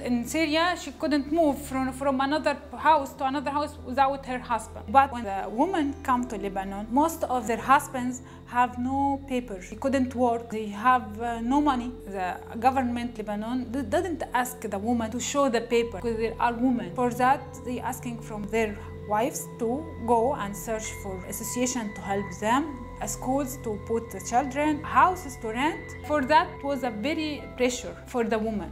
In Syria, she couldn't move from another house to another house without her husband. But when the women come to Lebanon, most of their husbands have no papers. They couldn't work. They have no money. The government Lebanon doesn't ask the woman to show the paper because they are women. For that, they're asking from their wives to go and search for association to help them, schools to put the children, houses to rent. For that, it was a very pressure for the woman.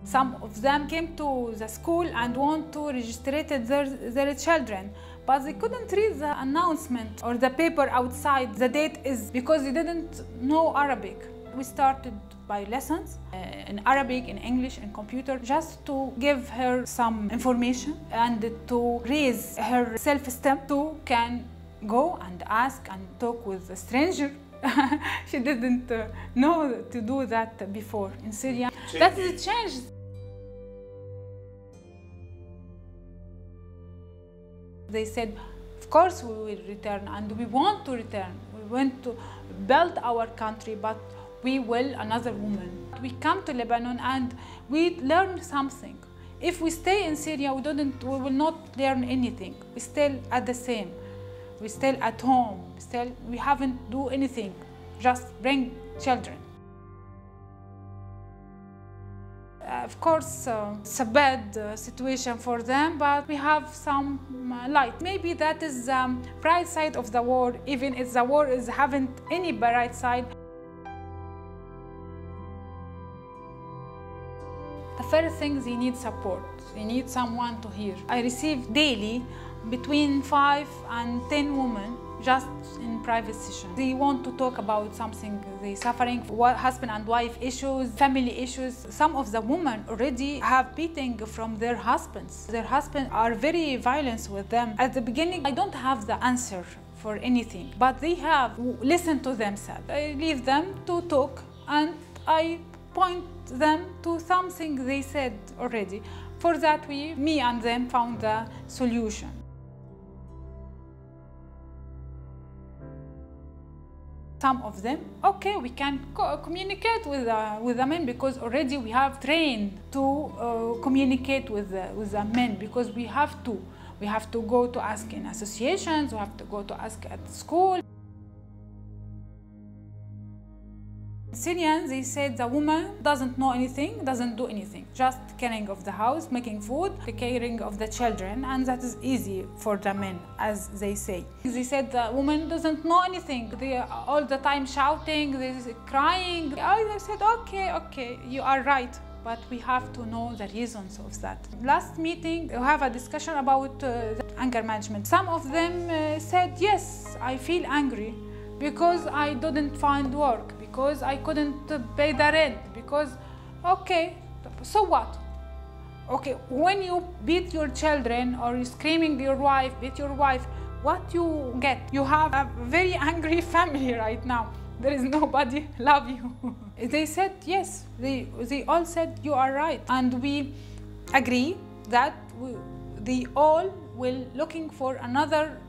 Some of them came to the school and want to register their children, but they couldn't read the announcement or the paper outside. The date is because they didn't know Arabic. We started by lessons in Arabic, in English, in computer, just to give her some information and to raise her self-esteem to can go and ask and talk with a stranger. She didn't know to do that before in Syria. That is a change. They said, of course we will return and we want to return. We want to build our country, but we will another woman. We come to Lebanon and we learn something. If we stay in Syria, we will not learn anything. We still at the same. We still at home. We haven't do anything. Just bring children. Of course, it's a bad situation for them, but we have some light. Maybe that is the bright side of the war, even if the war haven't any bright side. The first thing, they need support. They need someone to hear. I receive daily between 5 and 10 women just in private session. They want to talk about something they're suffering, husband and wife issues, family issues. Some of the women already have beating from their husbands. Their husbands are very violent with them. At the beginning, I don't have the answer for anything, but they have listened to themselves. I leave them to talk and I point them to something they said already. For that, me and them found the solution. Some of them, okay, we can communicate with the men because already we have trained to communicate with the men because we have to. We have to go to ask in associations, we have to go to ask at school. Syrians, they said the woman doesn't know anything, doesn't do anything, just caring of the house, making food, caring of the children, and that is easy for the men, as they say. They said the woman doesn't know anything, they are all the time shouting, they crying. I said, okay, you are right, but we have to know the reasons of that. Last meeting, we have a discussion about anger management. Some of them said, yes, I feel angry because I didn't find work, because I couldn't pay the rent, because, okay, so what? Okay, when you beat your children or you're screaming your wife, beat your wife, what you get? You have a very angry family right now. There is nobody love you. They said, yes, they all said, you are right. And we agree that they all will looking for another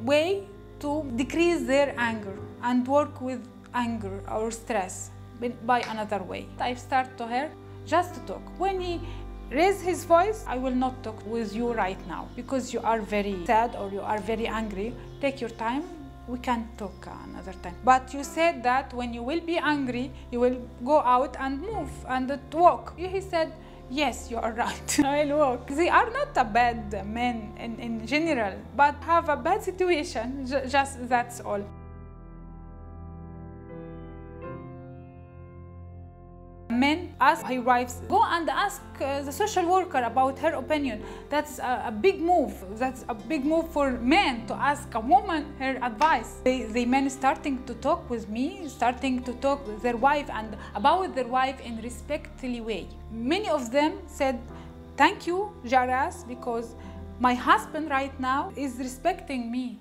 way to decrease their anger and work with anger or stress by another way. I start to her just to talk. When he raise his voice, I will not talk with you right now because you are very sad or you are very angry. Take your time. We can talk another time. But you said that when you will be angry, you will go out and move and walk. He said, yes, you are right. I will walk. They are not a bad men in general, but have a bad situation. Just that's all. Men ask his wives, go and ask the social worker about her opinion. That's a big move. That's a big move for men to ask a woman her advice. The men starting to talk with me, starting to talk with their wife and about their wife in respectful way. Many of them said, thank you, JRS, because my husband right now is respecting me.